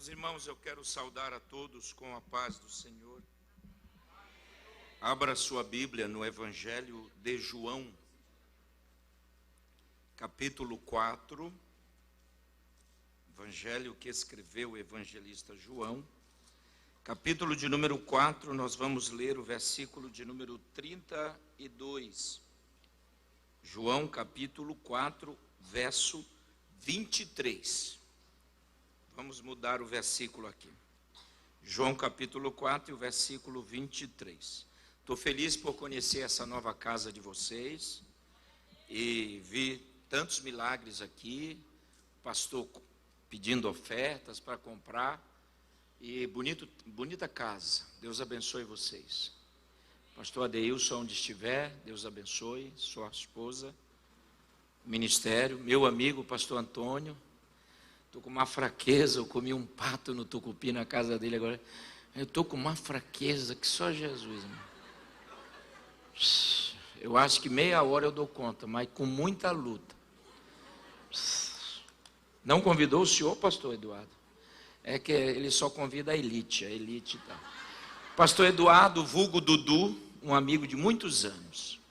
Meus irmãos, eu quero saudar a todos com a paz do Senhor. Abra sua Bíblia no Evangelho de João, capítulo 4. Evangelho que escreveu o evangelista João. Capítulo de número 4, nós vamos ler o versículo de número 32. João, capítulo 4, verso 23. Vamos mudar o versículo aqui. João capítulo 4 e o versículo 23. Estou feliz por conhecer essa nova casa de vocês. E vi tantos milagres aqui. Pastor pedindo ofertas para comprar. E bonita casa. Deus abençoe vocês. Pastor Adeilson, onde estiver, Deus abençoe. Sua esposa. Ministério. Meu amigo, pastor Antônio. Estou com uma fraqueza, eu comi um pato no tucupi na casa dele agora. Eu estou com uma fraqueza que só Jesus, irmão. Eu acho que meia hora eu dou conta, mas com muita luta. Não convidou o senhor, pastor Eduardo? É que ele só convida a elite e tal. Pastor Eduardo, vulgo Dudu, um amigo de muitos anos.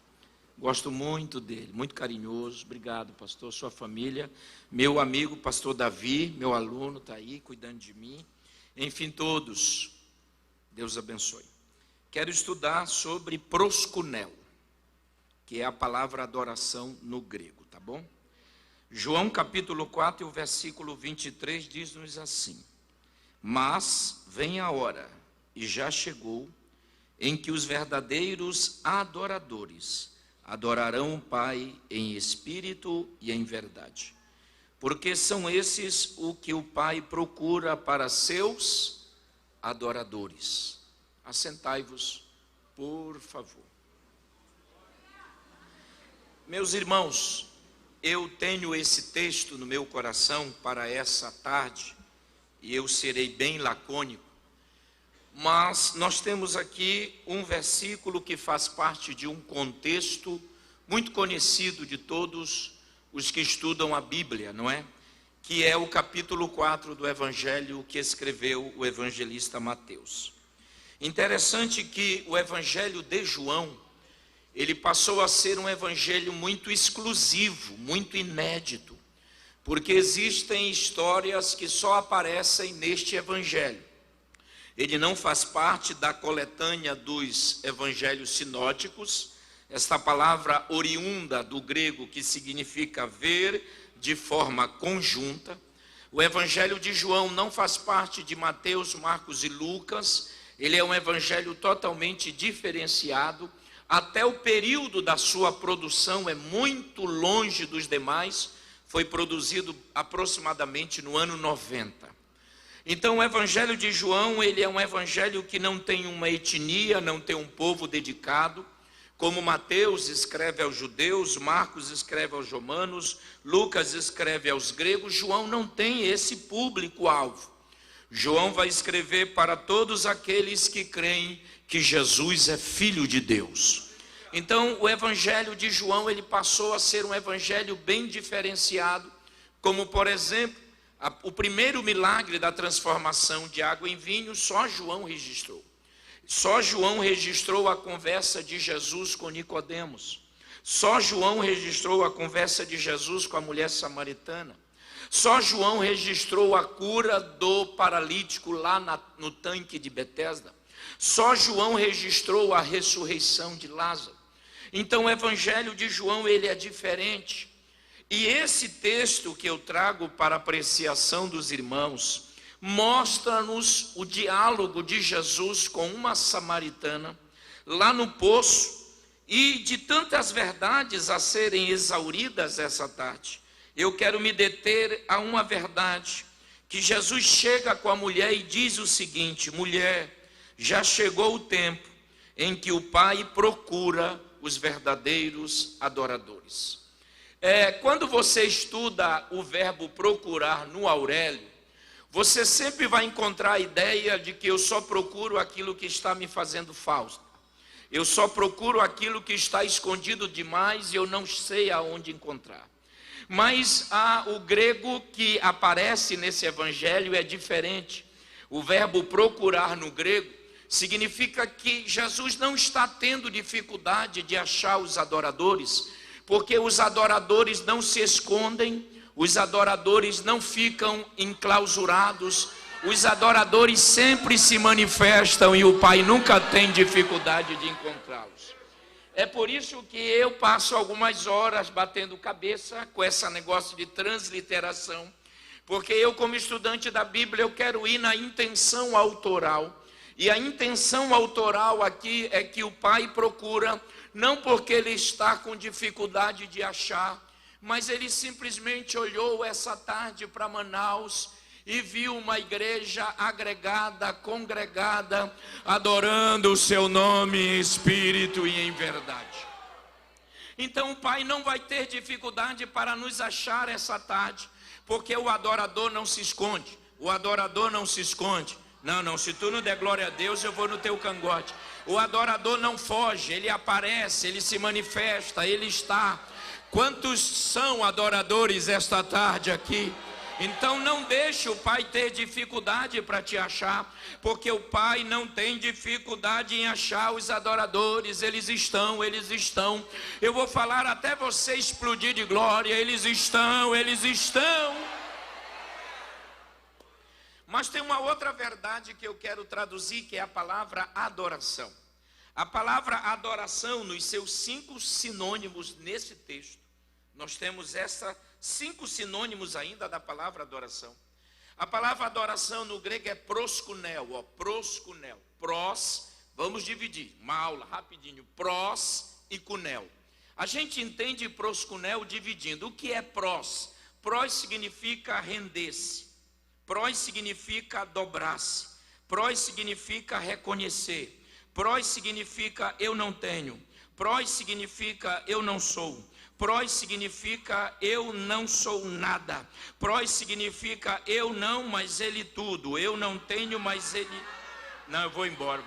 Gosto muito dele, muito carinhoso. Obrigado, pastor, sua família. Meu amigo, pastor Davi, meu aluno, está aí cuidando de mim. Enfim, todos, Deus abençoe. Quero estudar sobre proskunel, que é a palavra adoração no grego, tá bom? João capítulo 4 e o versículo 23 diz-nos assim: Mas vem a hora, e já chegou, em que os verdadeiros adoradores adorarão o Pai em espírito e em verdade, porque são esses o que o Pai procura para seus adoradores. Assentai-vos, por favor. Meus irmãos, eu tenho esse texto no meu coração para essa tarde, e eu serei bem lacônico, mas nós temos aqui um versículo que faz parte de um contexto muito conhecido de todos os que estudam a Bíblia, não é? Que é o capítulo 4 do Evangelho que escreveu o evangelista Mateus. Interessante que o Evangelho de João, ele passou a ser um evangelho muito exclusivo, muito inédito, porque existem histórias que só aparecem neste evangelho. Ele não faz parte da coletânea dos evangelhos sinóticos, esta palavra oriunda do grego que significa ver de forma conjunta. O evangelho de João não faz parte de Mateus, Marcos e Lucas, ele é um evangelho totalmente diferenciado, até o período da sua produção é muito longe dos demais, foi produzido aproximadamente no ano 90. Então o evangelho de João, ele é um evangelho que não tem uma etnia, não tem um povo dedicado, como Mateus escreve aos judeus, Marcos escreve aos romanos, Lucas escreve aos gregos. João não tem esse público-alvo. João vai escrever para todos aqueles que creem que Jesus é Filho de Deus. Então o evangelho de João, ele passou a ser um evangelho bem diferenciado, como por exemplo, o primeiro milagre da transformação de água em vinho, só João registrou. Só João registrou a conversa de Jesus com Nicodemos. Só João registrou a conversa de Jesus com a mulher samaritana. Só João registrou a cura do paralítico lá no tanque de Betesda. Só João registrou a ressurreição de Lázaro. Então o evangelho de João, ele é diferente. E esse texto que eu trago para apreciação dos irmãos, mostra-nos o diálogo de Jesus com uma samaritana, lá no poço, e de tantas verdades a serem exauridas essa tarde. Eu quero me deter a uma verdade, que Jesus chega com a mulher e diz o seguinte: mulher, já chegou o tempo em que o Pai procura os verdadeiros adoradores. Quando você estuda o verbo procurar no Aurélio, você sempre vai encontrar a ideia de que eu só procuro aquilo que está me fazendo falta. Eu só procuro aquilo que está escondido demais e eu não sei aonde encontrar. Mas o grego que aparece nesse evangelho é diferente. O verbo procurar no grego significa que Jesus não está tendo dificuldade de achar os adoradores, porque os adoradores não se escondem, os adoradores não ficam enclausurados, os adoradores sempre se manifestam e o Pai nunca tem dificuldade de encontrá-los. É por isso que eu passo algumas horas batendo cabeça com esse negócio de transliteração, porque eu, como estudante da Bíblia, eu quero ir na intenção autoral. E a intenção autoral aqui é que o Pai procura, não porque ele está com dificuldade de achar, mas ele simplesmente olhou essa tarde para Manaus e viu uma igreja agregada, congregada, adorando o seu nome em espírito e em verdade. Então o Pai não vai ter dificuldade para nos achar essa tarde, porque o adorador não se esconde, o adorador não se esconde. Não, se tu não der glória a Deus, eu vou no teu cangote. O adorador não foge, ele aparece, ele se manifesta, ele está. Quantos são adoradores esta tarde aqui? Então não deixe o Pai ter dificuldade para te achar, porque o Pai não tem dificuldade em achar os adoradores, eles estão. Eu vou falar até você explodir de glória, eles estão. Mas tem uma outra verdade que eu quero traduzir, que é a palavra adoração. A palavra adoração, nos seus 5 sinônimos nesse texto, nós temos 5 sinônimos ainda da palavra adoração. A palavra adoração no grego é proskunel, proskunel. Pros, vamos dividir, uma aula rapidinho, pros e kunel. A gente entende proskunel dividindo. O que é pros? Pros significa render-se. Pros significa dobrar-se. Pros significa reconhecer. Pros significa eu não tenho. Pros significa eu não sou. Pros significa eu não sou nada. Pros significa eu não, mas ele tudo. Eu não tenho, mas ele... Não, eu vou embora.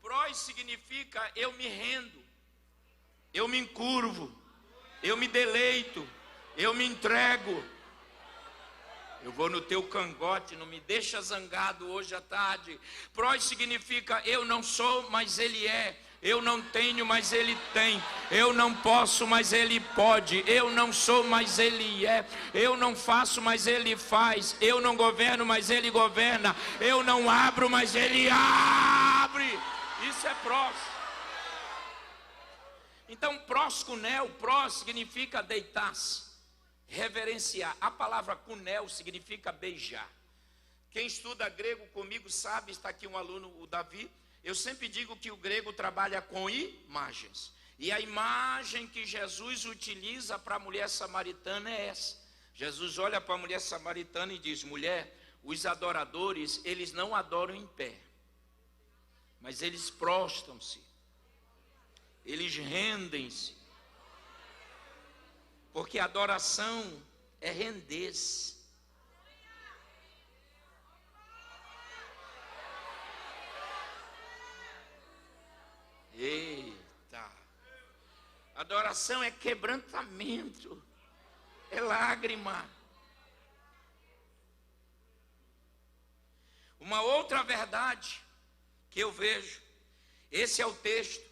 Pros significa eu me rendo. Eu me encurvo, eu me deleito, eu me entrego. Eu vou no teu cangote, não me deixa zangado hoje à tarde. Pros significa eu não sou, mas ele é. Eu não tenho, mas ele tem. Eu não posso, mas ele pode. Eu não sou, mas ele é. Eu não faço, mas ele faz. Eu não governo, mas ele governa. Eu não abro, mas ele abre. Isso é pros. Então, proskunel, pros significa deitar-se, reverenciar. A palavra kunel significa beijar. Quem estuda grego comigo sabe, está aqui um aluno, o Davi. Eu sempre digo que o grego trabalha com imagens. E a imagem que Jesus utiliza para a mulher samaritana é essa. Jesus olha para a mulher samaritana e diz: mulher, os adoradores, eles não adoram em pé, mas eles prostram-se. Eles rendem-se, porque adoração é render-se. Eita! Adoração é quebrantamento, é lágrima. Uma outra verdade que eu vejo, esse é o texto,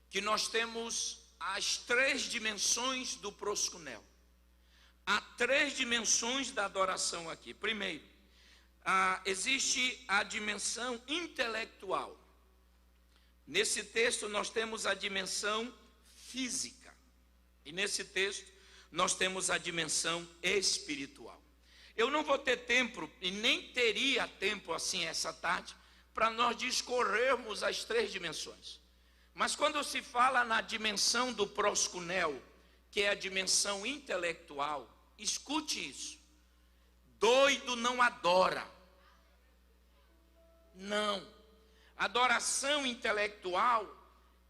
que nós temos as 3 dimensões do proskunel. Há 3 dimensões da adoração aqui. Primeiro, existe a dimensão intelectual. Nesse texto nós temos a dimensão física. E nesse texto nós temos a dimensão espiritual. Eu não vou ter tempo, e nem teria tempo assim essa tarde, para nós discorrermos as 3 dimensões. Mas quando se fala na dimensão do proskunel, que é a dimensão intelectual, escute isso. Doido não adora. Não. Adoração intelectual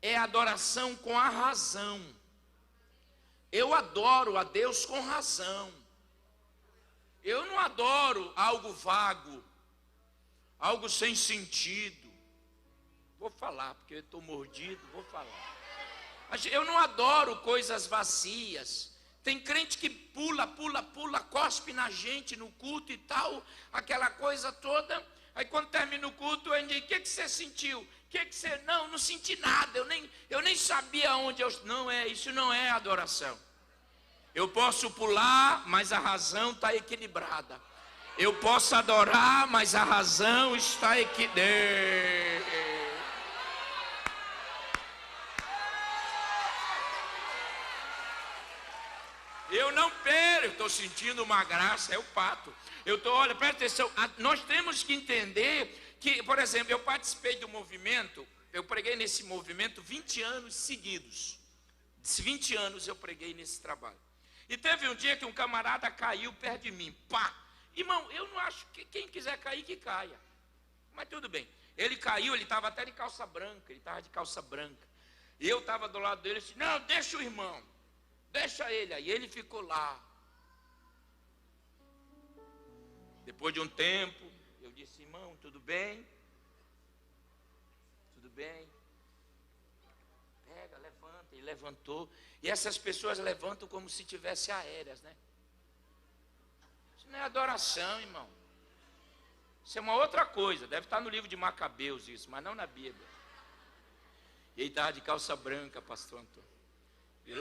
é adoração com a razão. Eu adoro a Deus com razão. Eu não adoro algo vago, algo sem sentido. Vou falar, porque eu estou mordido, vou falar. Eu não adoro coisas vazias. Tem crente que pula, cospe na gente no culto e tal, aquela coisa toda. Aí quando termina o culto, eu digo: o que você sentiu? O que você... Não senti nada, eu nem sabia onde eu... Não é, isso não é adoração. Eu posso pular, mas a razão está equilibrada. Eu posso adorar, mas a razão está equilibrada. Eu não perco, estou sentindo uma graça, é o pato. Olha, presta atenção, nós temos que entender que, por exemplo, eu participei do movimento, eu preguei nesse movimento 20 anos seguidos. 20 anos eu preguei nesse trabalho. E teve um dia que um camarada caiu perto de mim, pá. Irmão, eu não acho que quem quiser cair, que caia. Mas tudo bem. Ele caiu, ele estava até de calça branca, E eu estava do lado dele e disse: não, deixa o irmão. Deixa ele. Aí ele ficou lá. Depois de um tempo, eu disse: irmão, tudo bem? Tudo bem? Pega, levanta. Ele levantou. E essas pessoas levantam como se tivessem aéreas, né? Isso não é adoração, irmão. Isso é uma outra coisa. Deve estar no livro de Macabeus isso, mas não na Bíblia. E ele estava de calça branca, pastor Antônio. Ele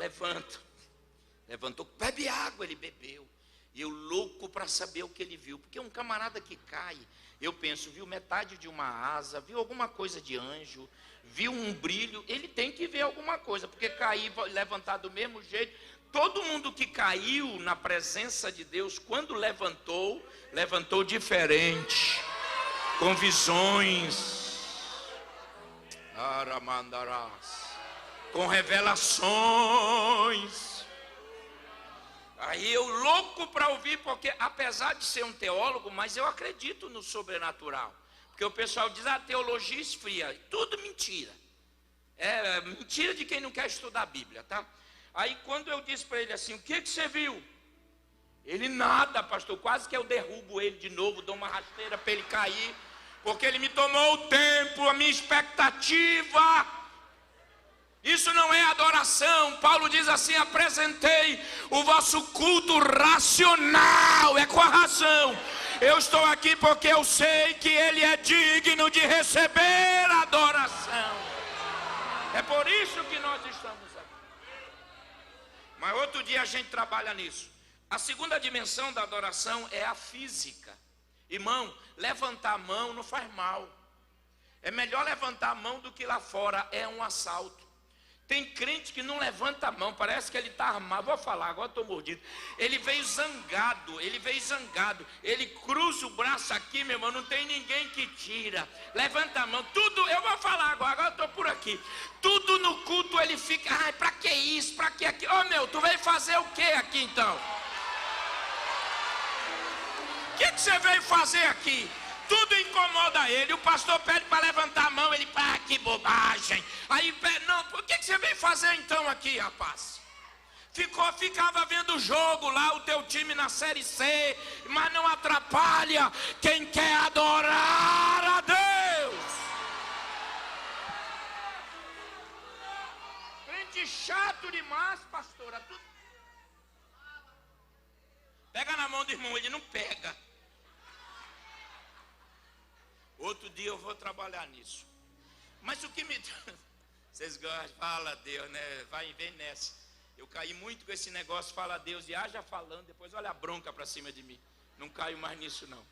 levantou, bebe água, ele bebeu. E eu louco para saber o que ele viu. Porque um camarada que cai, eu penso, viu metade de uma asa, viu alguma coisa de anjo, viu um brilho. Ele tem que ver alguma coisa, porque cair, levantar do mesmo jeito. Todo mundo que caiu na presença de Deus, quando levantou diferente, com visões, com revelações. Aí eu louco para ouvir, porque apesar de ser um teólogo, mas eu acredito no sobrenatural. Porque o pessoal diz: a teologia esfria. Tudo mentira. É mentira de quem não quer estudar a Bíblia, tá? Aí quando eu disse para ele assim: o que você viu? Ele: nada, pastor, quase que eu derrubo ele de novo, dou uma rasteira para ele cair, porque ele me tomou o tempo, a minha expectativa. Isso não é adoração. Paulo diz assim: apresentei o vosso culto racional, é com a razão. Eu estou aqui porque eu sei que ele é digno de receber adoração. É por isso que nós estamos aqui. Mas outro dia a gente trabalha nisso. A segunda dimensão da adoração é a física. Irmão, levantar a mão não faz mal. É melhor levantar a mão do que lá fora, é um assalto. Tem crente que não levanta a mão, parece que ele está armado. Vou falar, agora estou mordido. Ele veio zangado, ele cruza o braço aqui, meu irmão, não tem ninguém que tira. Levanta a mão, tudo, eu vou falar agora eu estou por aqui. Tudo no culto ele fica: ai, para que isso, para que aquilo? Ô meu, tu veio fazer o que aqui então? O que você veio fazer aqui? Tudo incomoda ele. O pastor pede para levantar a mão, ele: ah, que bobagem. Aí, não, por que você veio fazer então aqui, rapaz? Ficava vendo o jogo lá, o teu time na Série C, mas não atrapalha quem quer adorar a Deus. Crente chato demais, pastora. Pega na mão do irmão, ele não pega. Outro dia eu vou trabalhar nisso. Mas o que me... Vocês gostam, fala a Deus, né? Vem nessa. Eu caí muito com esse negócio, fala a Deus, e haja falando, depois olha a bronca para cima de mim. Não caio mais nisso não.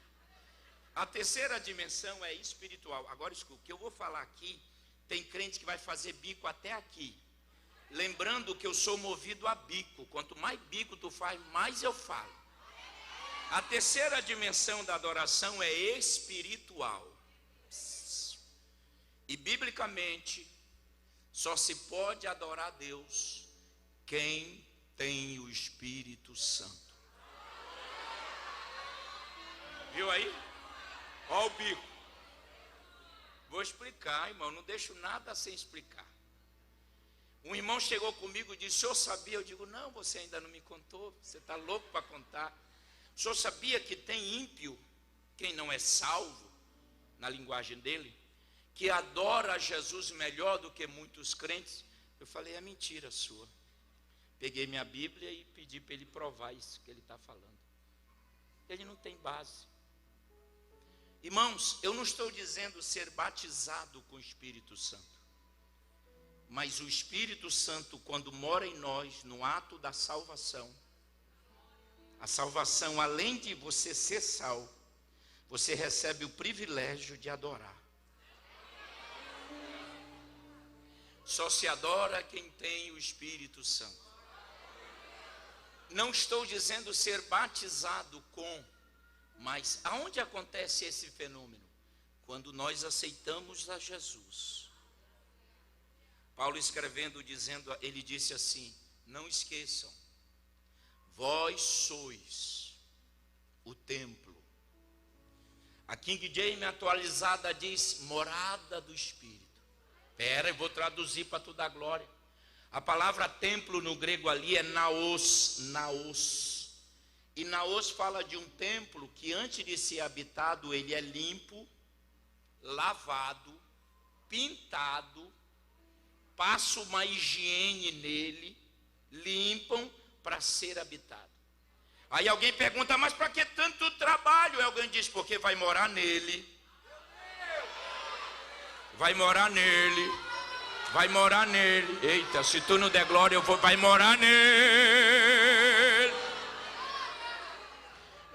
A terceira dimensão é espiritual. Agora escuta, o que eu vou falar aqui, tem crente que vai fazer bico até aqui. Lembrando que eu sou movido a bico. Quanto mais bico tu faz, mais eu falo. A terceira dimensão da adoração é espiritual. E biblicamente, só se pode adorar a Deus quem tem o Espírito Santo. Viu aí? Olha o bico. Vou explicar, irmão, não deixo nada sem explicar. Um irmão chegou comigo e disse: o senhor sabia? Eu digo: não, você ainda não me contou, você está louco para contar. O senhor sabia que tem ímpio, quem não é salvo, na linguagem dele, que adora a Jesus melhor do que muitos crentes. Eu falei, é mentira sua. Peguei minha Bíblia e pedi para ele provar isso que ele está falando. Ele não tem base. Irmãos, eu não estou dizendo ser batizado com o Espírito Santo. Mas o Espírito Santo, quando mora em nós, no ato da salvação, a salvação, além de você ser salvo, você recebe o privilégio de adorar. Só se adora quem tem o Espírito Santo. Não estou dizendo ser batizado com, mas aonde acontece esse fenômeno? Quando nós aceitamos a Jesus. Paulo escrevendo, dizendo, ele disse assim, não esqueçam, vós sois o templo. A King James atualizada diz, morada do Espírito. Espera, eu vou traduzir para tu dar glória. A palavra templo no grego ali é naos, naos. E naos fala de um templo que antes de ser habitado, ele é limpo, lavado, pintado, passa uma higiene nele, limpam para ser habitado. Aí alguém pergunta, mas para que tanto trabalho? Aí alguém diz, porque vai morar nele. Vai morar nele. Vai morar nele. Eita, se tu não der glória, vai morar nele.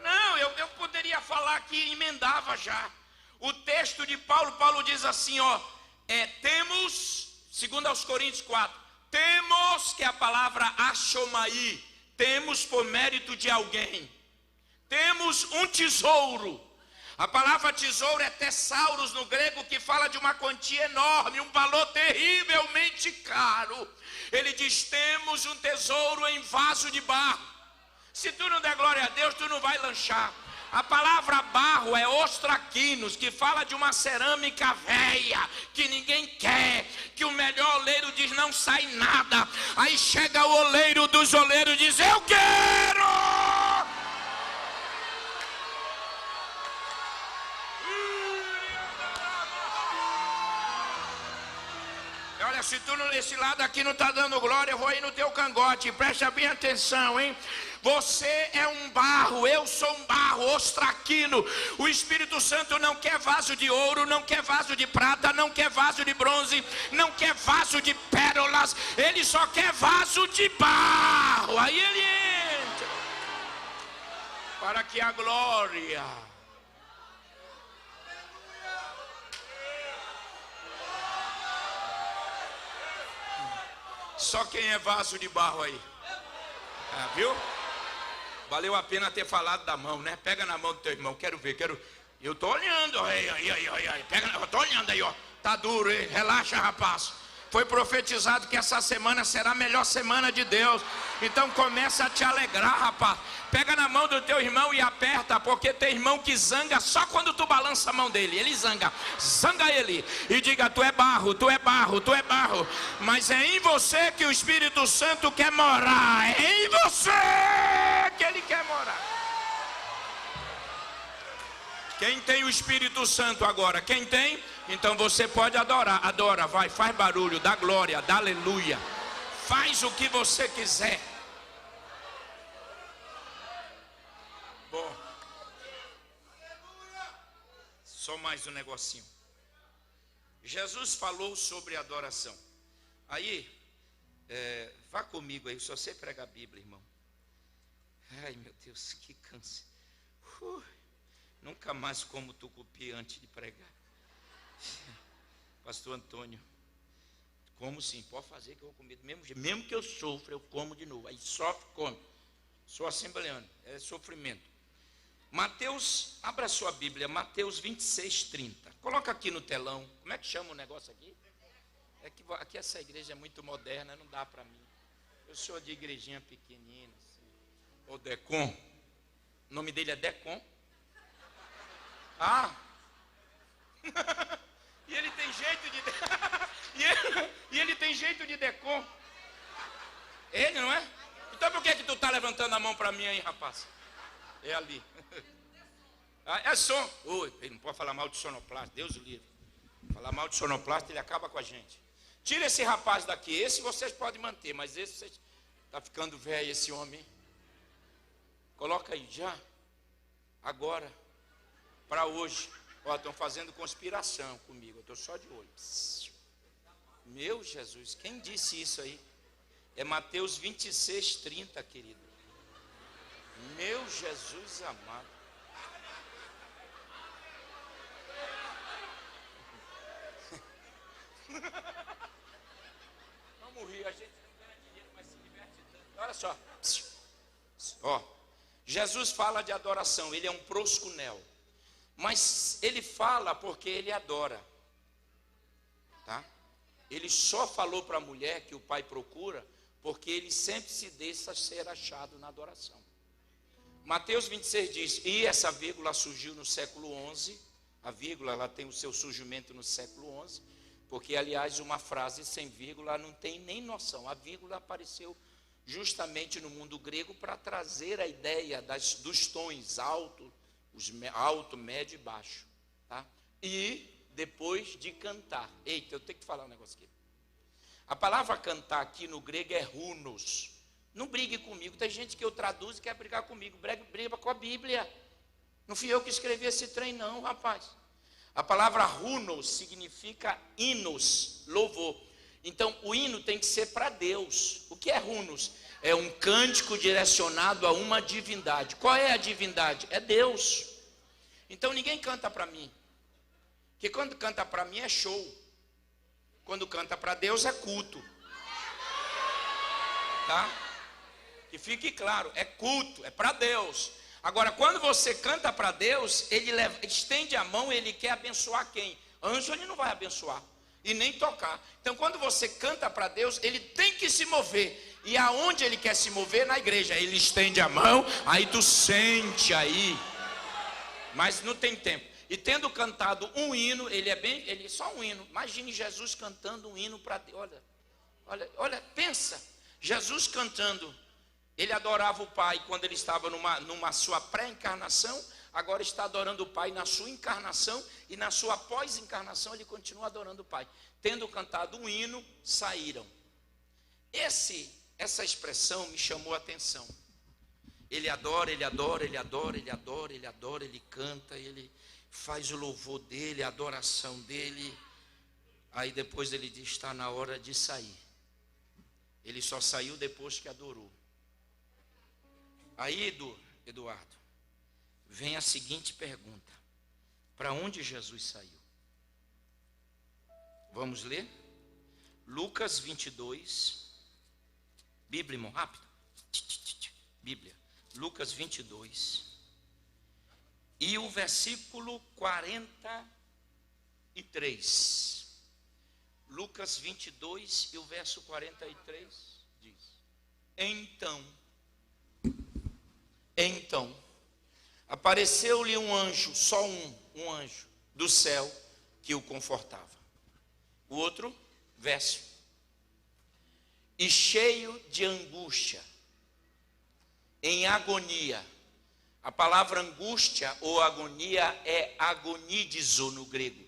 Não, eu poderia falar que emendava já. O texto de Paulo diz assim, ó, temos... Segundo aos Coríntios 4, temos, que é a palavra achomai, temos por mérito de alguém, temos um tesouro. A palavra tesouro é tesauros no grego, que fala de uma quantia enorme, um valor terrivelmente caro. Ele diz, temos um tesouro em vaso de barro. Se tu não der glória a Deus, tu não vai lanchar. A palavra barro é ostraquinos, que fala de uma cerâmica velha, que ninguém quer, que o melhor oleiro diz não sai nada. Aí chega o oleiro dos oleiros e diz, eu quero! Olha, se tu nesse lado aqui não está dando glória, eu vou aí no teu cangote, presta bem atenção, hein? Você é um barro, eu sou um barro, ostraquino. O Espírito Santo não quer vaso de ouro, não quer vaso de prata, não quer vaso de bronze, não quer vaso de pérolas, ele só quer vaso de barro. Aí ele entra, para que a glória... Só quem é vaso de barro aí, viu? Valeu a pena ter falado da mão, né? Pega na mão do teu irmão, quero ver, eu tô olhando, eu tô olhando aí, ó. Tá duro, hein? Relaxa, rapaz. Foi profetizado que essa semana será a melhor semana de Deus. Então começa a te alegrar, rapaz. Pega na mão do teu irmão e aperta, porque tem irmão que zanga só quando tu balança a mão dele. Ele zanga ele e diga, tu é barro, tu é barro, tu é barro. Mas é em você que o Espírito Santo quer morar. É em você que ele quer morar. Quem tem o Espírito Santo agora? Quem tem? Então você pode adorar. Adora, vai, faz barulho, dá glória, dá aleluia. Faz o que você quiser. Bom, só mais um negocinho. Jesus falou sobre adoração. Aí, vá comigo aí, só você prega a Bíblia, irmão. Ai, meu Deus, que câncer. Nunca mais como tucupi antes de pregar. Pastor Antônio, como sim, pode fazer que eu vou comer. Mesmo que eu sofra, eu como de novo. Aí sofre, come. Sou assembleano, é sofrimento. Mateus, abra sua Bíblia, Mateus 26:30. Coloca aqui no telão. Como é que chama o negócio aqui? É que aqui essa igreja é muito moderna, não dá para mim. Eu sou de igrejinha pequenina, assim. O Decon. O nome dele é Decon. Ah! E ele tem jeito de e ele tem jeito de Decon. Ele, não é? Então por que tu tá levantando a mão para mim aí, rapaz? É ali. É som. Oi, ele não pode falar mal de sonoplasta, Deus o livre. Falar mal de sonoplasta, ele acaba com a gente. Tira esse rapaz daqui. Esse vocês podem manter, mas esse vocês... Está ficando velho esse homem. Coloca aí, já. Agora. Para hoje. Ó, estão fazendo conspiração comigo. Eu estou só de olho. Meu Jesus, quem disse isso aí? É Mateus 26, 30, querido. Meu Jesus amado. Vamos rir, a gente não ganha dinheiro, mas se diverte tanto. Olha só. Ó, Jesus fala de adoração, ele é um proscunel. Mas ele fala porque ele adora. Tá? Ele só falou para a mulher que o pai procura porque ele sempre se deixa ser achado na adoração. Mateus 26 diz, e essa vírgula surgiu no século 11, a vírgula ela tem o seu surgimento no século 11, porque aliás uma frase sem vírgula não tem nem noção, a vírgula apareceu justamente no mundo grego para trazer a ideia dos tons alto, alto, médio e baixo, tá? E depois de cantar, eita, eu tenho que falar um negócio aqui. A palavra cantar aqui no grego é runos. Não brigue comigo, tem gente que eu traduzo e quer brigar comigo, briga com a Bíblia. Não fui eu que escrevi esse trem não, rapaz. A palavra runos significa hinos, louvor. Então o hino tem que ser para Deus. O que é runos? É um cântico direcionado a uma divindade. Qual é a divindade? É Deus. Então ninguém canta para mim. Porque quando canta para mim é show. Quando canta para Deus é culto. Tá? Que fique claro, é culto, é para Deus. Agora, quando você canta para Deus, ele estende a mão, ele quer abençoar quem? Anjo ele não vai abençoar e nem tocar. Então, quando você canta para Deus, ele tem que se mover. E aonde ele quer se mover? Na igreja. Ele estende a mão, aí tu sente aí. Mas não tem tempo. E tendo cantado um hino, ele é só um hino. Imagine Jesus cantando um hino para Deus. Olha, pensa. Jesus cantando. Ele adorava o Pai quando ele estava numa sua pré-encarnação. Agora está adorando o Pai na sua encarnação. E na sua pós-encarnação ele continua adorando o Pai. Tendo cantado um hino, saíram. Essa expressão me chamou a atenção. Ele adora, ele adora, ele adora, ele adora, ele adora, ele canta, ele faz o louvor dele, a adoração dele. Aí depois ele diz, está na hora de sair. Ele só saiu depois que adorou. Aí, Eduardo, vem a seguinte pergunta. Para onde Jesus saiu? Vamos ler? Lucas 22. Bíblia, irmão, rápido. Bíblia. Lucas 22. E o versículo 43. Lucas 22 e o verso 43 diz: Então, apareceu-lhe um anjo, só um anjo, do céu, que o confortava. O outro verso. E cheio de angústia, em agonia. A palavra angústia ou agonia é agonidizo no grego.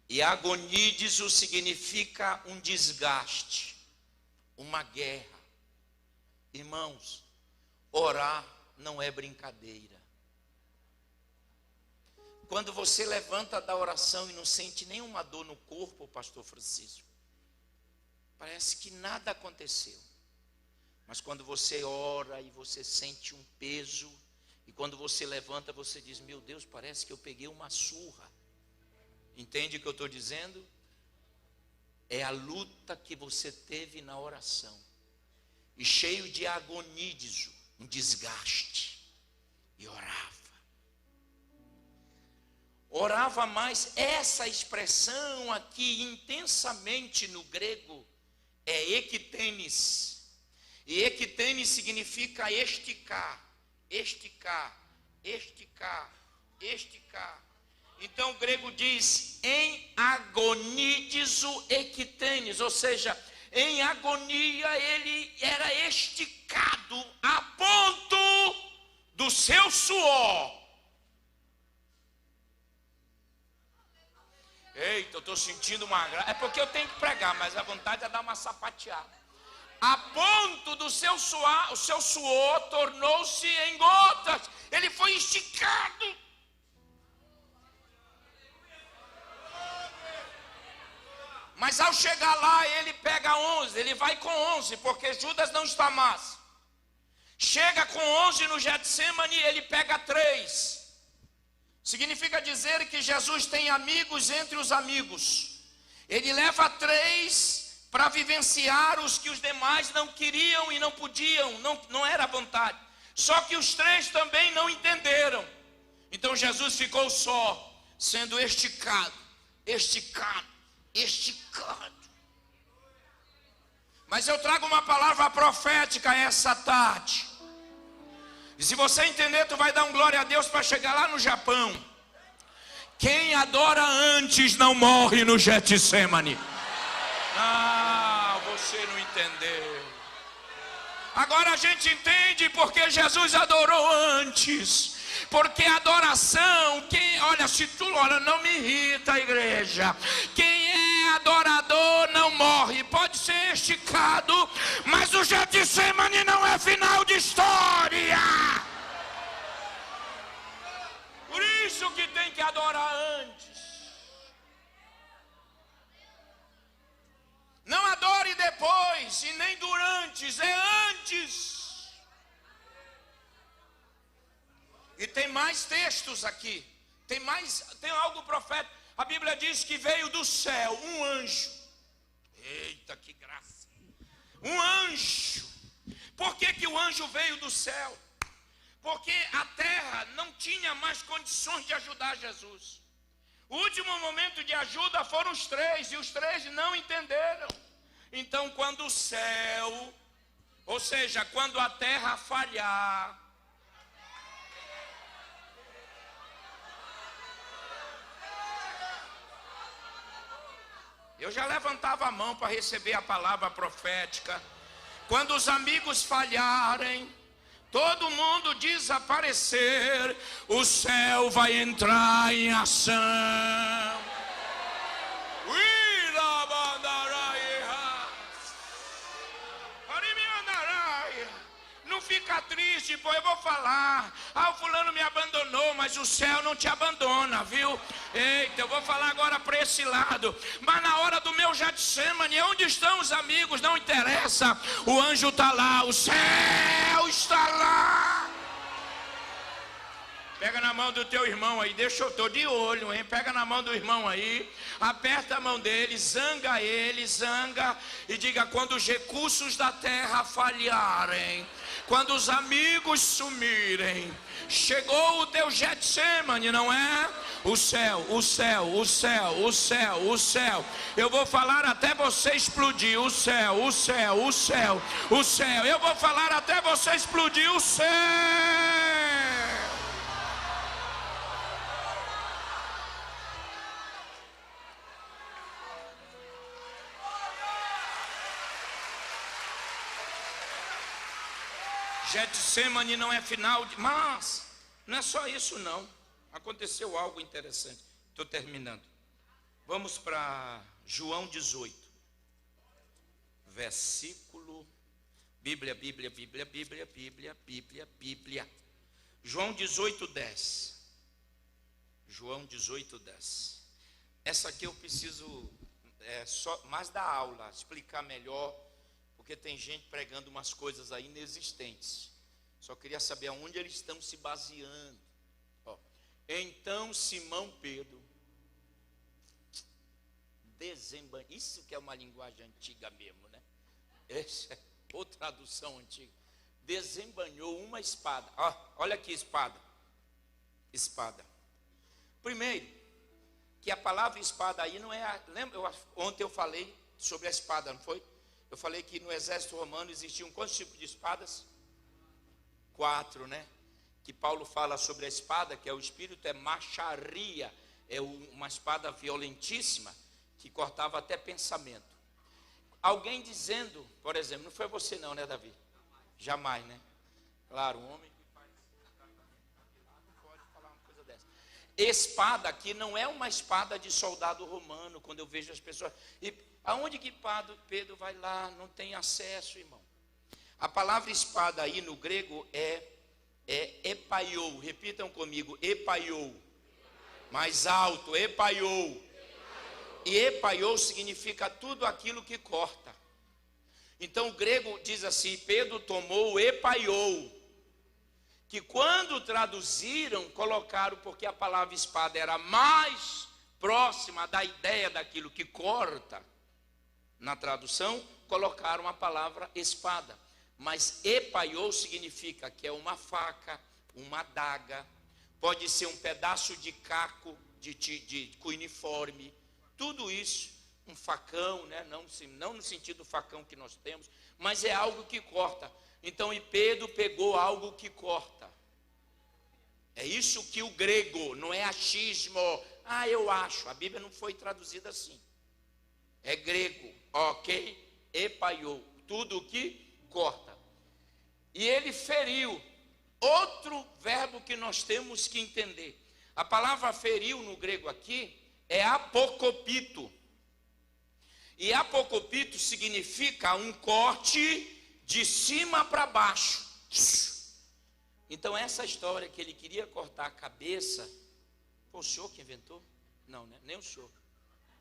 E agonidizo significa um desgaste, uma guerra. Irmãos, orar não é brincadeira. Quando você levanta da oração e não sente nenhuma dor no corpo, pastor Francisco, parece que nada aconteceu. Mas quando você ora e você sente um peso, e quando você levanta você diz, meu Deus, parece que eu peguei uma surra. Entende o que eu estou dizendo? É a luta que você teve na oração. E cheio de agonidizo, um desgaste. E orava. Orava mais. Essa expressão aqui, intensamente no grego, é ektenes. E ektenes significa esticar, esticar, esticar, esticar. Então o grego diz em agonidizo ektenes, ou seja, em agonia ele era esticado a ponto do seu suor. estou sentindo uma graça. É porque eu tenho que pregar, mas a vontade é dar uma sapateada. A ponto do seu suor, o seu suor tornou-se em gotas. Ele foi esticado. Mas ao chegar lá, ele pega 11, ele vai com 11, porque Judas não está mais. Chega com 11 no Getsemane, ele pega 3. Significa dizer que Jesus tem amigos entre os amigos. Ele leva 3 para vivenciar os que os demais não queriam e não podiam, não era vontade. Só que os 3 também não entenderam. Então Jesus ficou só, sendo esticado. Mas eu trago uma palavra profética essa tarde. E se você entender, tu vai dar um glória a Deus para chegar lá no Japão. Quem adora antes não morre no Getsemane. Ah, você não entendeu. Agora a gente entende porque Jesus adorou antes. Porque a adoração, olha, não me irrita, igreja. Quem é adorador não morre, pode ser esticado, mas o Getsemane não é final de história. Por isso que tem que adorar antes. Não adore depois e nem durante, é antes. E tem mais textos aqui. Tem algo profético. A Bíblia diz que veio do céu um anjo. Eita, que graça. Um anjo. Por que o anjo veio do céu? Porque a terra não tinha mais condições de ajudar Jesus. O último momento de ajuda foram os 3, e os 3 não entenderam. Então quando o céu, ou seja, quando a terra falhar, eu já levantava a mão para receber a palavra profética. Quando os amigos falharem, todo mundo desaparecer, o céu vai entrar em ação. Não fica triste, pô, eu vou falar. Ah, o fulano me abandonou, mas o céu não te abandona, viu? Eita, eu vou falar agora para esse lado. Mas na hora do meu Getsemane, onde estão os amigos? Não interessa. O anjo está lá, o céu está lá. Pega na mão do teu irmão aí, deixa eu tô de olho, hein? Pega na mão do irmão aí, aperta a mão dele, zanga ele, zanga e diga: quando os recursos da terra falharem, quando os amigos sumirem, chegou o teu Getsemane, não é? O céu, o céu, o céu, o céu, o céu. Eu vou falar até você explodir. O céu, o céu, o céu, o céu. Eu vou falar até você explodir. O céu. Getsemane não é final de... Mas não é só isso não. Aconteceu algo interessante. Estou terminando. Vamos para João 18. Versículo... Bíblia. João 18, 10. João 18, 10. Essa aqui eu preciso só mais da aula, explicar melhor, porque tem gente pregando umas coisas aí inexistentes. Só queria saber aonde eles estão se baseando. Ó. Então Simão Pedro desembanhou. Isso que é uma linguagem antiga mesmo, né? Essa é outra tradução antiga. Desembanhou uma espada. Ó, olha aqui, espada. Espada. Primeiro, que a palavra espada aí não é... Lembra? Ontem eu falei sobre a espada, não foi? Eu falei que no exército romano existiam quantos tipos de espadas? 4, né? Que Paulo fala sobre a espada, que é o espírito, é macharia, é uma espada violentíssima, que cortava até pensamento. Alguém dizendo, por exemplo, não foi você não, né, Davi? Jamais, né? Claro, um homem que faz tratamento capilar não pode falar uma coisa dessa. espada aqui não é uma espada de soldado romano, quando eu vejo as pessoas. E aonde que Pedro vai lá? Não tem acesso, irmão. A palavra espada aí no grego é epaiou. Repitam comigo, epaiou. Mais alto, epaiou. E epaiou significa tudo aquilo que corta. Então o grego diz assim: Pedro tomou o epaiou, que quando traduziram, colocaram, porque a palavra espada era mais próxima da ideia daquilo que corta, na tradução, colocaram a palavra espada. Mas epaiou significa que é uma faca, uma adaga, pode ser um pedaço de caco, de cuneiforme, tudo isso, um facão, né? Não no sentido do facão que nós temos, mas é algo que corta. Então, e Pedro pegou algo que corta. É isso que o grego, não é achismo, eu acho, a Bíblia não foi traduzida assim. É grego, ok? Epaiou, tudo que corta. E ele feriu. Outro verbo que nós temos que entender. A palavra feriu no grego aqui é apocopito. E apocopito significa um corte de cima para baixo. Então essa história que ele queria cortar a cabeça, foi o senhor que inventou? Não, né? Nem o senhor.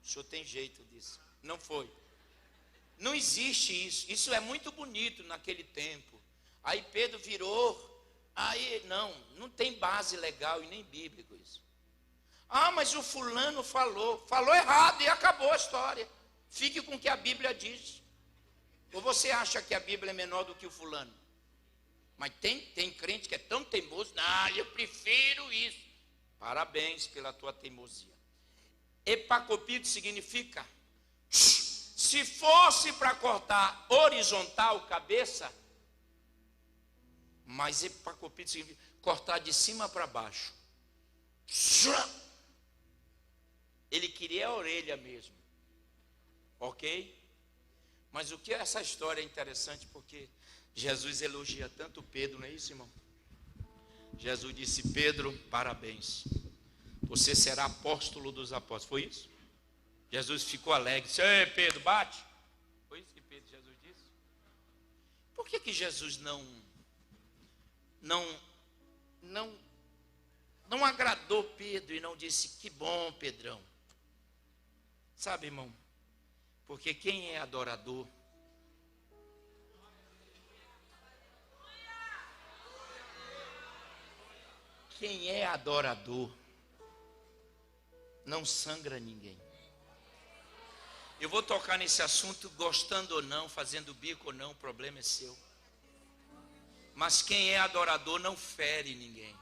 O senhor tem jeito disso. Não foi. Não existe isso. Isso é muito bonito naquele tempo. Aí Pedro virou. Aí não tem base legal e nem bíblico isso. Mas o fulano falou errado e acabou a história. Fique com o que a Bíblia diz. Ou você acha que a Bíblia é menor do que o fulano? Mas tem crente que é tão teimoso. Eu prefiro isso. Parabéns pela tua teimosia. Epacopito significa, se fosse para cortar horizontal, cabeça, mas epacopito significa cortar de cima para baixo. Ele queria a orelha mesmo. Ok? Mas o que essa história é interessante, porque Jesus elogia tanto Pedro, não é isso, irmão? Jesus disse: Pedro, parabéns, você será apóstolo dos apóstolos. Foi isso? Jesus ficou alegre, disse: ei, Pedro, bate. Foi isso que Jesus disse? Por que Jesus não agradou Pedro e não disse: que bom, Pedrão? Sabe, irmão, porque quem é adorador não sangra ninguém. Eu vou tocar nesse assunto gostando ou não, fazendo bico ou não, o problema é seu. Mas quem é adorador não fere ninguém.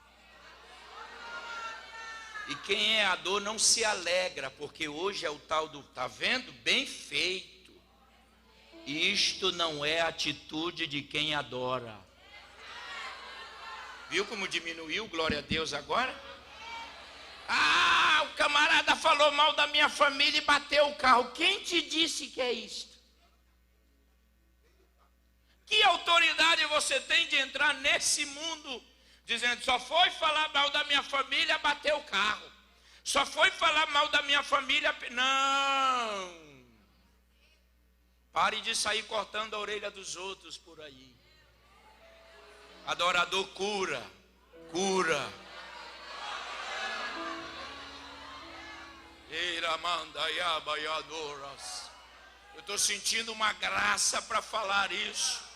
E quem é adorador não se alegra, porque hoje é o tal do, tá vendo? Bem feito. Isto não é atitude de quem adora. Viu como diminuiu, glória a Deus agora? O camarada falou mal da minha família e bateu o carro. Quem te disse que é isto? Que autoridade você tem de entrar nesse mundo dizendo: só foi falar mal da minha família, bateu o carro. Só foi falar mal da minha família. Não. Pare de sair cortando a orelha dos outros por aí. Adorador cura. Eu estou sentindo uma graça para falar isso.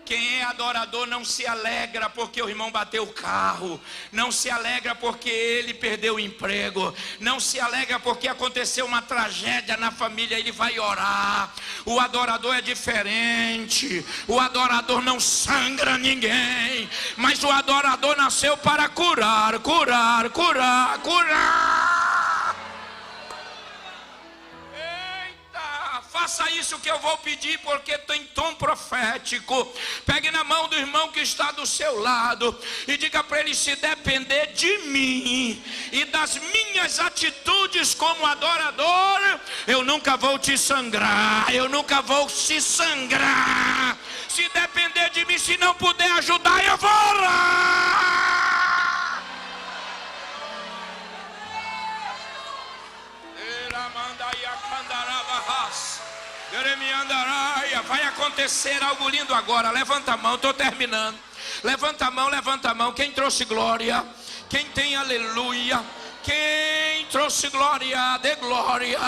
Quem é adorador não se alegra porque o irmão bateu o carro, não se alegra porque ele perdeu o emprego, não se alegra porque aconteceu uma tragédia na família, ele vai orar. O adorador é diferente, o adorador não sangra ninguém, mas o adorador nasceu para curar. Faça isso que eu vou pedir, porque tem tom profético. Pegue na mão do irmão que está do seu lado e diga para ele: se depender de mim e das minhas atitudes como adorador, eu nunca vou te sangrar, eu nunca vou te sangrar. Se depender de mim, se não puder ajudar, eu vou orar. acontecer algo lindo agora. Levanta a mão, estou terminando. Levanta a mão, levanta a mão. Quem trouxe glória? Quem tem aleluia? Quem trouxe glória, dê glória.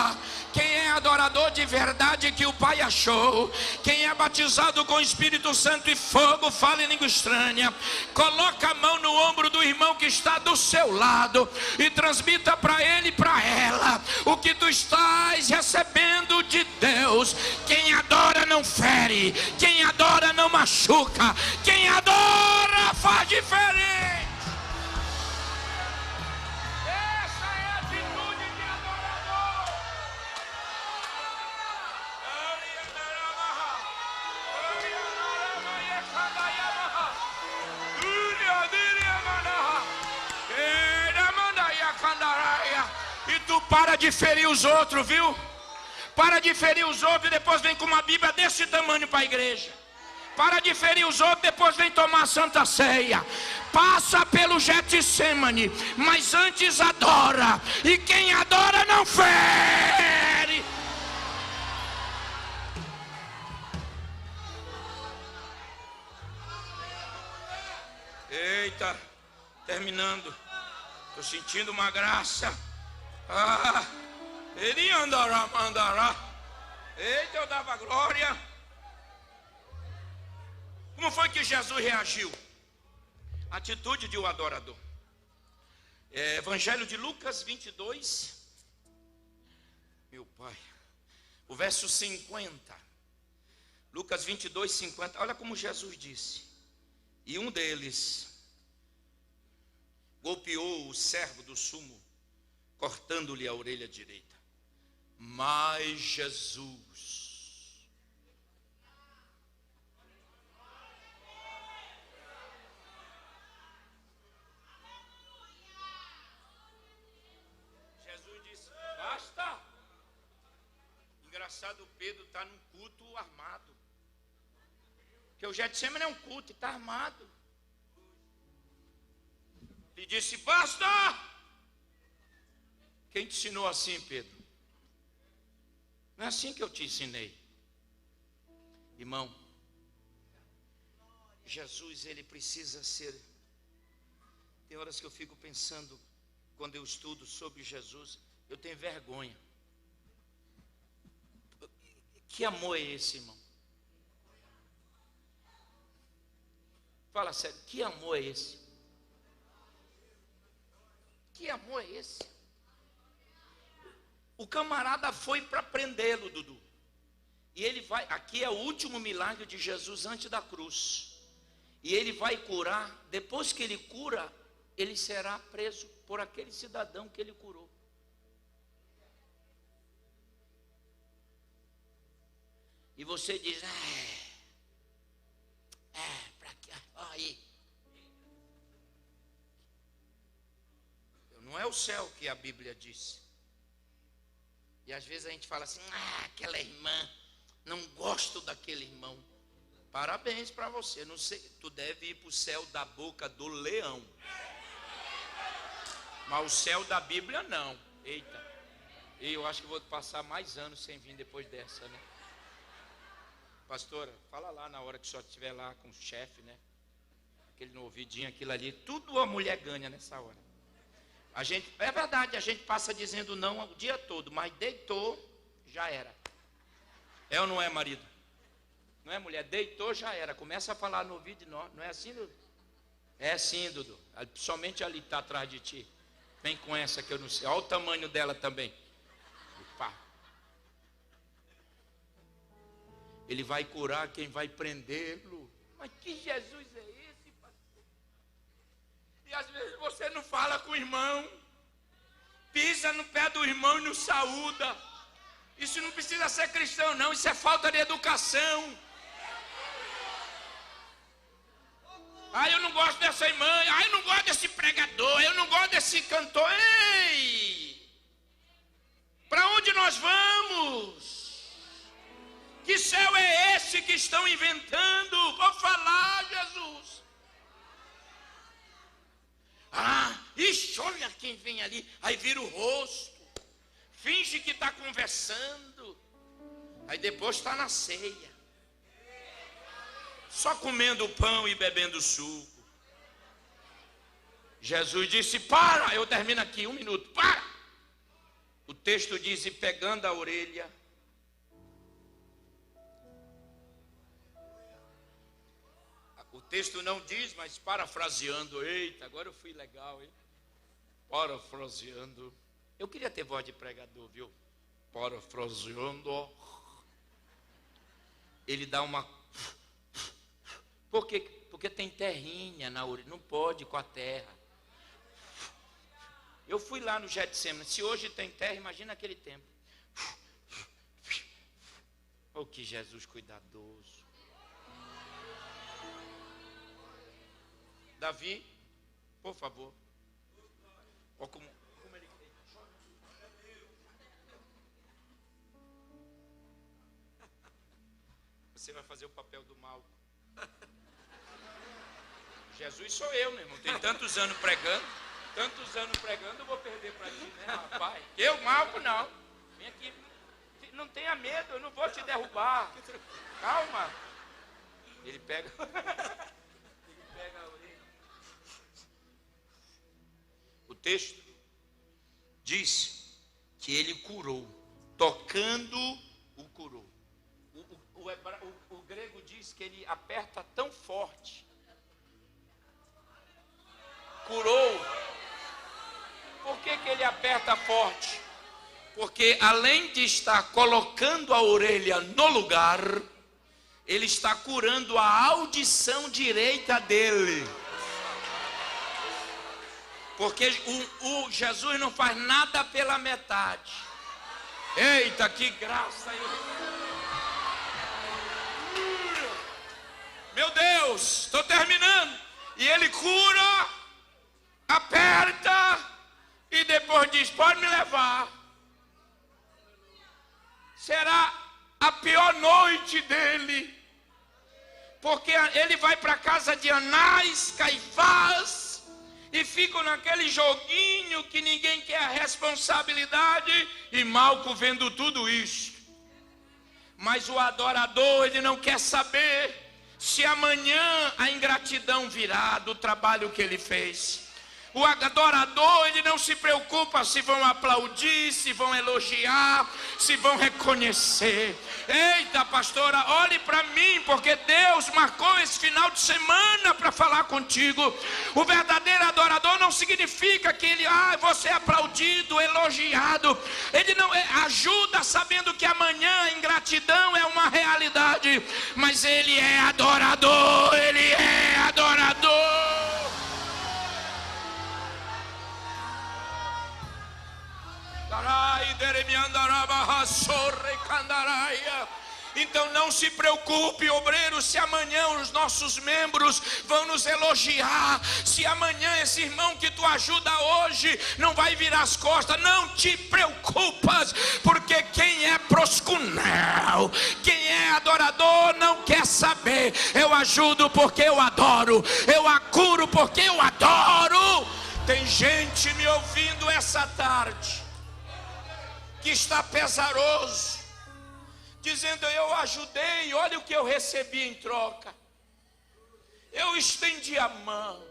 Quem é adorador de verdade que o Pai achou, quem é batizado com o Espírito Santo e fogo, fala em língua estranha, coloca a mão no ombro do irmão que está do seu lado e transmita para ele e para ela o que tu estás recebendo de Deus. Quem adora não fere, quem adora não machuca, quem adora faz diferente. E tu para de ferir os outros, viu? Para de ferir os outros e depois vem com uma Bíblia desse tamanho para a igreja. Para de ferir os outros, depois vem tomar a Santa Ceia. Passa pelo Getsemane, mas antes adora. E quem adora não fere. Eita, terminando. Estou sentindo uma graça. Ele andará. Eita, eu dava glória. Como foi que Jesus reagiu? Atitude de um adorador. Evangelho de Lucas 22. Meu pai. O verso 50. Lucas 22, 50. Olha como Jesus disse. E um deles golpeou o servo do sumo, cortando-lhe a orelha direita. Mas Jesus, disse: basta. Engraçado, Pedro está num culto armado. Porque o Getsemane é um culto e está armado. E disse: basta. Quem te ensinou assim, Pedro? Não é assim que eu te ensinei. Irmão, Jesus, ele precisa ser. Tem horas que eu fico pensando, quando eu estudo sobre Jesus, eu tenho vergonha. Que amor é esse, irmão? Fala sério, que amor é esse? Que amor é esse? O camarada foi para prendê-lo, Dudu. E ele vai, aqui é o último milagre de Jesus antes da cruz. E ele vai curar, depois que ele cura, ele será preso por aquele cidadão que ele curou. E você diz: para quê? Aí. Não é o céu que a Bíblia diz. E às vezes a gente fala assim: aquela irmã, não gosto daquele irmão. Parabéns para você. Não sei, tu deve ir para o céu da boca do leão. Mas o céu da Bíblia não. Eita. E eu acho que vou passar mais anos sem vir depois dessa, né? Pastora, fala lá na hora que o senhor estiver lá com o chefe, né? Aquele no ouvidinho, aquilo ali. Tudo a mulher ganha nessa hora. É verdade, a gente passa dizendo não o dia todo, mas deitou, já era. É ou não é, marido? Não é, mulher? Deitou, já era. Começa a falar no ouvido de nós. Não é assim, Dudu? É assim, Dudu. Somente ali está atrás de ti. Vem com essa que eu não sei. Olha o tamanho dela também. Opa. Ele vai curar quem vai prendê-lo. Mas que Jesus é esse, pastor? E às vezes você não fala com o irmão. Pisa no pé do irmão e não saúda. Isso não precisa ser cristão, não. Isso é falta de educação. Eu não gosto dessa irmã. Eu não gosto desse pregador. Eu não gosto desse cantor. Ei! Para onde nós vamos? Que céu é esse que estão inventando? Vou falar, Jesus. Ixi, olha quem vem ali. Aí vira o rosto. Finge que está conversando. Aí depois está na ceia. só comendo pão e bebendo suco. Jesus disse: para, eu termino aqui, 1 minuto, para. O texto diz: e pegando a orelha, o texto não diz, mas parafraseando, eita, agora eu fui legal, hein? Parafraseando, eu queria ter voz de pregador, viu? Parafraseando, ele dá uma... Por quê? Porque tem terrinha na orelha, não pode com a terra. Eu fui lá no Getsemane, se hoje tem terra, imagina aquele tempo. Oh, que Jesus cuidadoso. Davi, por favor. Oh, como ele... Você vai fazer o papel do Malco. Jesus sou eu, meu irmão. Tem tantos anos pregando, eu vou perder para ti, né, rapaz? Eu, Malco, não. Vem aqui, não tenha medo, eu não vou te derrubar. Calma. Ele pega a orelha. O texto diz que ele curou, tocando o curou. O grego diz que ele aperta tão forte. Curou. Por que ele aperta forte? Porque além de estar colocando a orelha no lugar, ele está curando a audição direita dele. Porque o Jesus não faz nada pela metade. Eita, que graça! Meu Deus, estou terminando. E ele cura, aperta e depois diz: pode me levar. Será a pior noite dele, porque ele vai para a casa de Anás, Caifás, e ficam naquele joguinho que ninguém quer a responsabilidade, e Malco vendo tudo isso. Mas o adorador, ele não quer saber se amanhã a ingratidão virá do trabalho que ele fez. O adorador, ele não se preocupa se vão aplaudir, se vão elogiar, se vão reconhecer. Eita, pastora, olhe para mim, porque Deus marcou esse final de semana para falar contigo. O verdadeiro adorador não significa que ele, você é aplaudido, elogiado. Ele não ajuda sabendo que amanhã a ingratidão é uma realidade, mas ele é adorador, ele é adorador. Então não se preocupe, obreiro, se amanhã os nossos membros vão nos elogiar, se amanhã esse irmão que tu ajuda hoje não vai virar as costas. Não te preocupas, porque quem é proscunel, quem é adorador não quer saber. Eu ajudo porque eu adoro, eu acuro porque eu adoro. Tem gente me ouvindo essa tarde que está pesaroso, dizendo: eu ajudei, olha o que eu recebi em troca. Eu estendi a mão.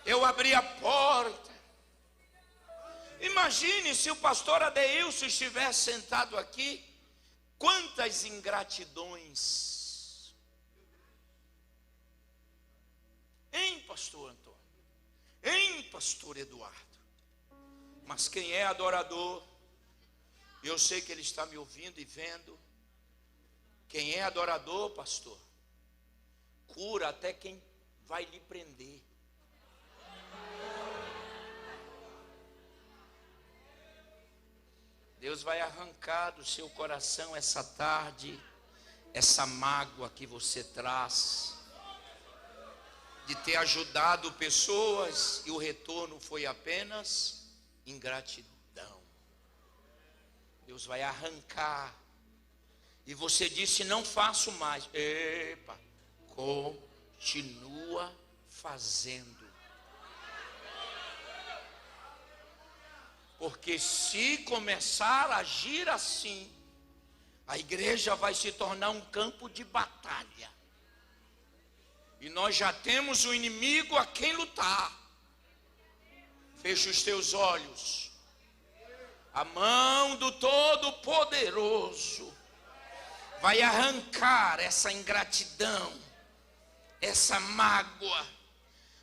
Eu abri a porta. Imagine se o pastor Adeilson estivesse sentado aqui, quantas ingratidões. Hein, pastor Antônio? Hein, pastor Eduardo? Mas quem é adorador, eu sei que ele está me ouvindo e vendo. Quem é adorador, pastor, cura até quem vai lhe prender. Deus vai arrancar do seu coração essa tarde essa mágoa que você traz de ter ajudado pessoas e o retorno foi apenas ingratidão. Deus vai arrancar. E você disse: não faço mais. Epa, continua fazendo. Porque se começar a agir assim, a igreja vai se tornar um campo de batalha. E nós já temos um inimigo a quem lutar. Feche os teus olhos. A mão do Todo-Poderoso vai arrancar essa ingratidão, essa mágoa.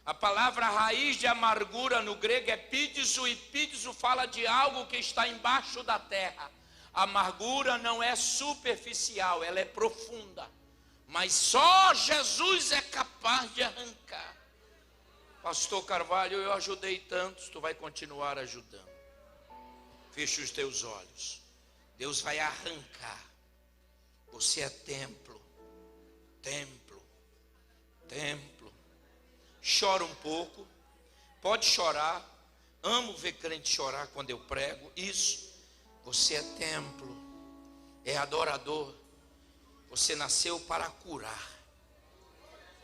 A palavra raiz de amargura no grego é pídizo, e pídizo fala de algo que está embaixo da terra. A amargura não é superficial, ela é profunda. Mas só Jesus é capaz de arrancar. Pastor Carvalho, eu ajudei tantos, tu vai continuar ajudando. Feche os teus olhos. Deus vai arrancar. Você é templo, templo, templo. Chora um pouco, pode chorar. Amo ver crente chorar quando eu prego. Isso, você é templo, é adorador. Você nasceu para curar.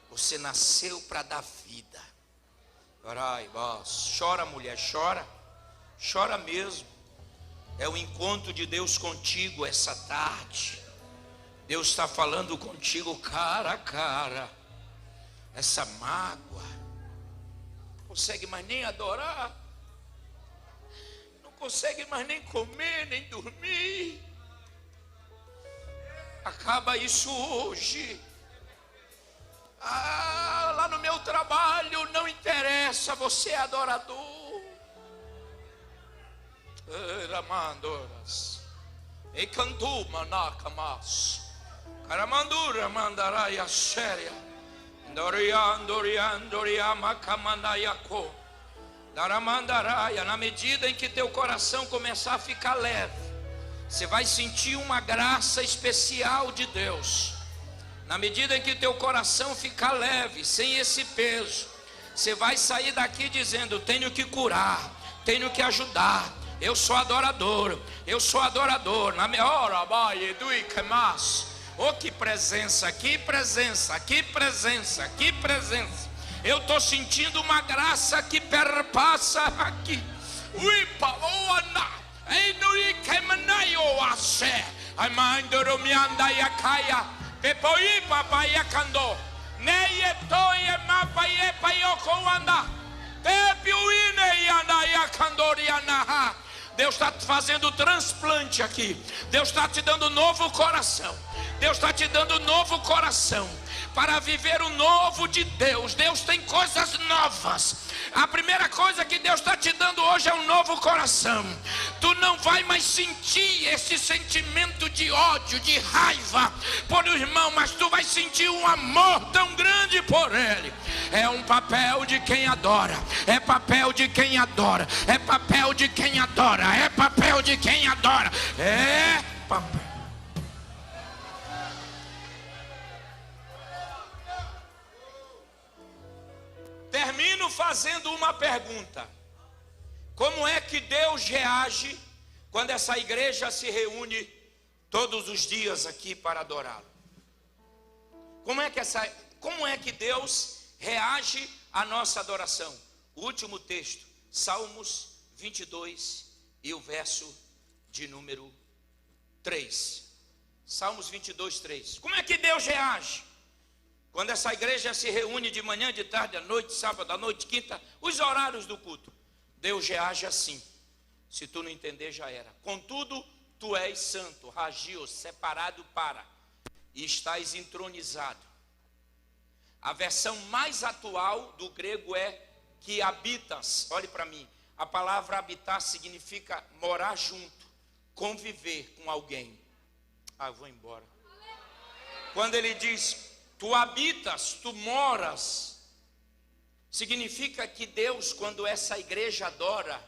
Você nasceu para dar vida. Chora, mulher, chora. Chora mesmo. É o encontro de Deus contigo essa tarde. Deus está falando contigo cara a cara. Essa mágoa, não consegue mais nem adorar, não consegue mais nem comer, nem dormir. Acaba isso hoje. Lá no meu trabalho não interessa, você é adorador. Ramandoras, e cantu manakamas, caramandura mandaraia séria. Na medida em que teu coração começar a ficar leve, você vai sentir uma graça especial de Deus. Na medida em que teu coração ficar leve, sem esse peso, você vai sair daqui dizendo: tenho que curar, tenho que ajudar. Eu sou adorador, eu sou adorador. Na minha hora, vai, do que mais. Oh, que presença, que presença, que presença, que presença. Eu estou sentindo uma graça que perpassa aqui. Deus está fazendo transplante aqui. Deus está te dando novo coração. Deus está te dando novo coração para viver o novo de Deus. Deus tem coisas novas. A primeira coisa que Deus está te dando hoje é um novo coração. Tu não vai mais sentir esse sentimento de ódio, de raiva por o irmão, mas tu vai sentir um amor tão grande por ele. É um papel de quem adora. É papel de quem adora. É papel de quem adora. É papel de quem adora. É papel. Termino fazendo uma pergunta: como é que Deus reage quando essa igreja se reúne todos os dias aqui para adorá-lo? Como é que Deus reage à nossa adoração? O último texto, Salmos 22 e o verso de número 3. Salmos 22, 3. Como é que Deus reage quando essa igreja se reúne de manhã, de tarde, à noite, sábado, à noite, quinta, os horários do culto? Deus reage assim. Se tu não entender, já era. Contudo, tu és santo, ragios, separado para, e estás entronizado. A versão mais atual do grego é que habitas. Olhe para mim. A palavra habitar significa morar junto, conviver com alguém. Eu vou embora. Quando ele diz tu habitas, tu moras, significa que Deus, quando essa igreja adora,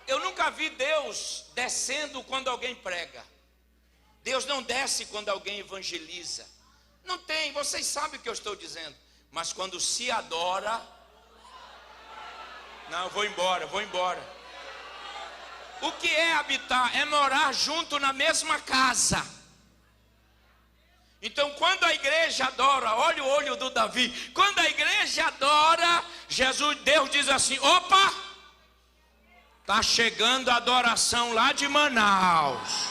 eu nunca vi Deus descendo quando alguém prega. Deus não desce quando alguém evangeliza. Não tem, vocês sabem o que eu estou dizendo. Mas quando se adora, não, eu vou embora, vou embora. O que é habitar? É morar junto na mesma casa. Então, quando a igreja adora, olha o olho do Davi. Quando a igreja adora, Deus diz assim: opa, está chegando a adoração lá de Manaus.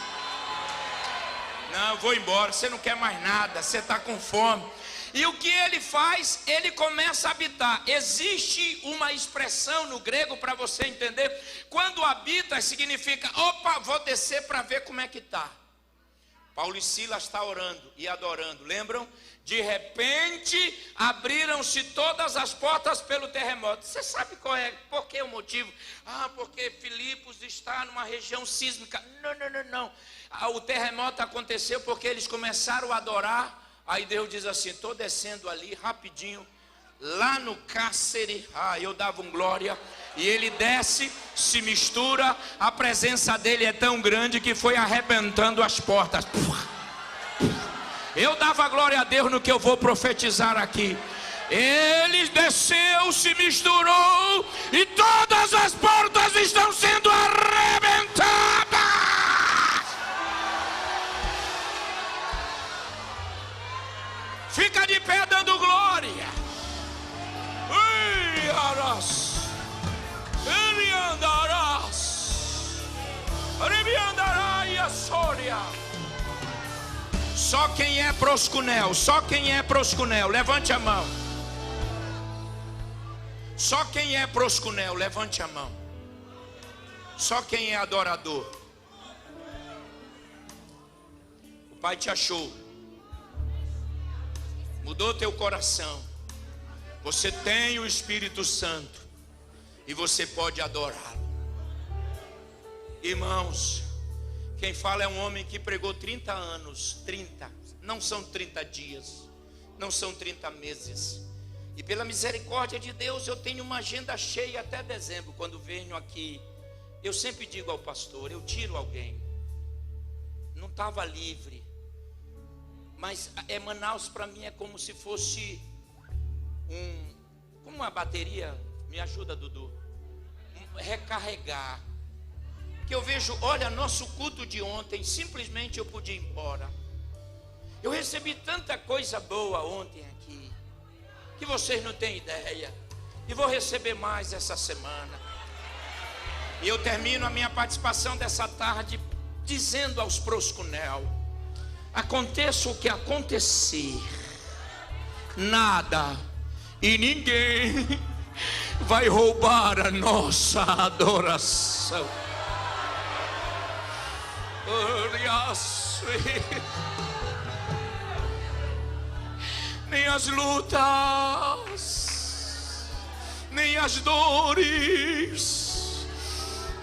Não, vou embora, você não quer mais nada, você está com fome. E o que ele faz? Ele começa a habitar. Existe uma expressão no grego para você entender. Quando habita significa: opa, vou descer para ver como é que está. Paulo e Silas estão orando e adorando, lembram? De repente, abriram-se todas as portas pelo terremoto. Você sabe por que o motivo? Porque Filipos está numa região sísmica. Não. O terremoto aconteceu porque eles começaram a adorar. Aí Deus diz assim: estou descendo ali rapidinho, lá no cárcere. Eu dava um glória. E ele desce, se mistura, a presença dele é tão grande que foi arrebentando as portas. Eu dava glória a Deus no que eu vou profetizar aqui. Ele desceu, se misturou, e todas as portas estão sendo arrebentadas. Fica de pé dando glória. Ele andarás. Ele andará e a sória. Só quem é proscunel, levante a mão. Só quem é proscunel, levante a mão. Só quem é adorador. O Pai te achou. Mudou teu coração. Você tem o Espírito Santo e você pode adorá-lo. Irmãos, quem fala é um homem que pregou 30 anos. 30, não são 30 dias, não são 30 meses. E pela misericórdia de Deus eu tenho uma agenda cheia até dezembro. Quando venho aqui, eu sempre digo ao pastor: eu tiro alguém. Não estava livre. Mas Manaus para mim é como se fosse como uma bateria. Me ajuda, Dudu. Recarregar. Que eu vejo, olha, nosso culto de ontem, simplesmente eu podia ir embora. Eu recebi tanta coisa boa ontem aqui, que vocês não têm ideia. E vou receber mais essa semana. E eu termino a minha participação dessa tarde dizendo aos proscunel: aconteça o que acontecer, nada e ninguém vai roubar a nossa adoração. Nem as lutas, nem as dores,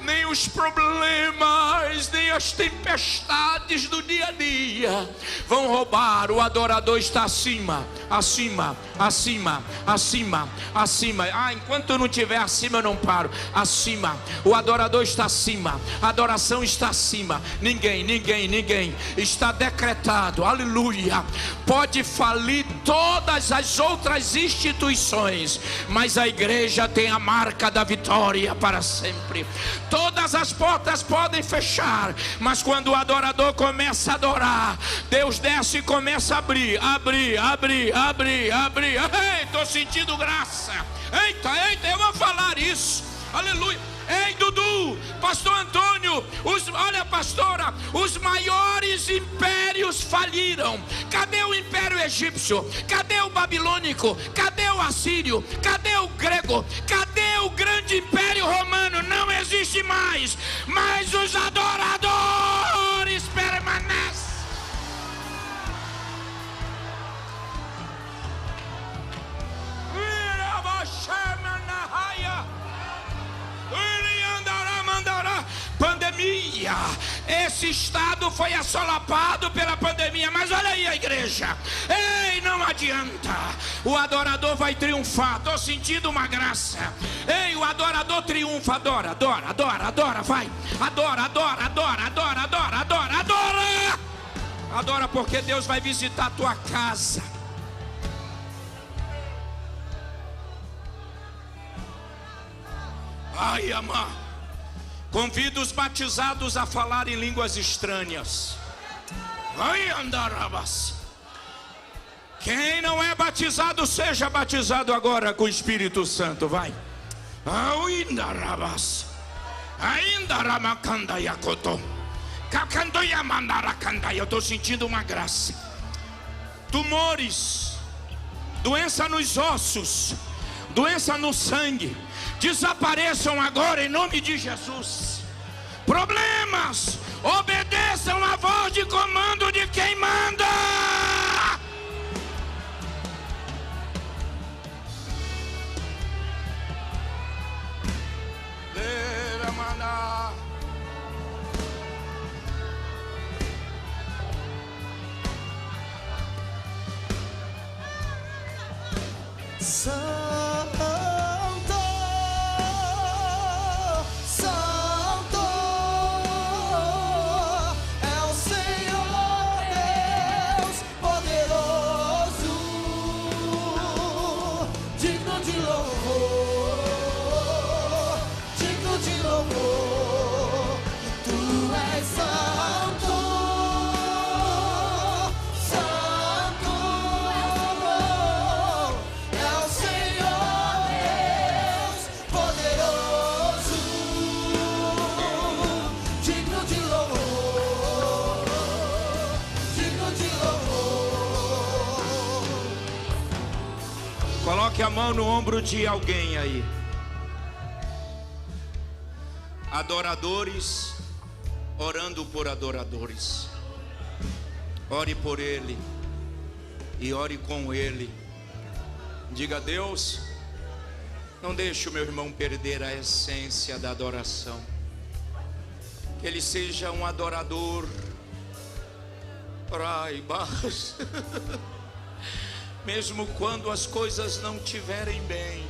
nem os problemas, nem as tempestades do dia a dia vão roubar. O adorador está acima, acima, acima, acima, acima. Enquanto eu não estiver acima eu não paro. Acima, o adorador está acima, a adoração está acima. Ninguém está decretado, aleluia. Pode falir todas as outras instituições, mas a igreja tem a marca da vitória para sempre. Todas as portas podem fechar, mas quando o adorador começa a adorar, Deus desce e começa a abrir. Ei, estou sentindo graça. Eita, eu vou falar isso. Aleluia. Ei, Dudu, pastor Antônio, olha, pastora, os maiores impérios faliram. Cadê o império egípcio? Cadê o babilônico? Cadê o assírio? Cadê o grego? Cadê o grande império romano? Não existe mais, mas os adoradores permanecem. Pandemia, esse estado foi assolapado pela pandemia, mas olha aí a igreja. Ei, não adianta, o adorador vai triunfar. Estou sentindo uma graça. Ei, o adorador triunfa. Adora, vai. Adora porque Deus vai visitar a tua casa. Ai, amar. Convido os batizados a falar em línguas estranhas. Vai, andarabas. Quem não é batizado, seja batizado agora com o Espírito Santo, vai. Ainda rabas, ainda ramacanda yakoto, kakandoya mandarakanda. Eu estou sentindo uma graça. Tumores, doença nos ossos, doença no sangue, desapareçam agora em nome de Jesus. Problemas, obedeçam a voz de comando de quem manda. Santo, Santo é o Senhor Deus poderoso, digno de louvor, digno de louvor. Tu és santo, santo é o Senhor Deus poderoso, digno de louvor, digno de louvor. Coloque a mão no ombro de alguém aí. Adoradores orando por adoradores. Ore por ele e ore com ele. Diga: Deus, não deixe o meu irmão perder a essência da adoração. Que ele seja um adorador. Raibas. Mesmo quando as coisas não estiverem bem,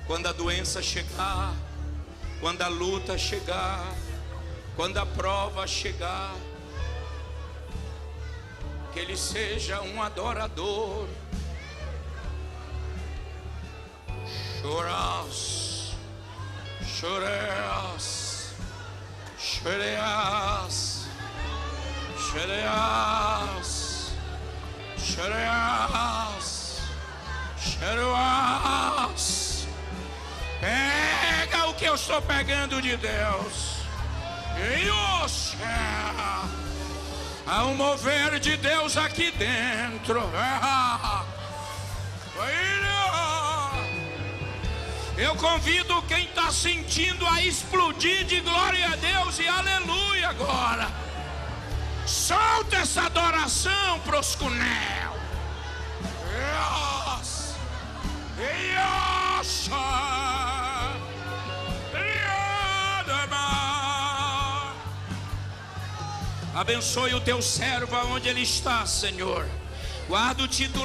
quando a doença chegar, quando a luta chegar, quando a prova chegar, que ele seja um adorador. Choras, choreas, choreas, choreas, choreas, choreas. Pega o que eu estou pegando de Deus. E há um mover de Deus aqui dentro. Eu convido quem está sentindo a explodir de glória a Deus e aleluia agora. Solta essa adoração, proscunel. Abençoe o teu servo aonde ele está, Senhor. Guarda o título.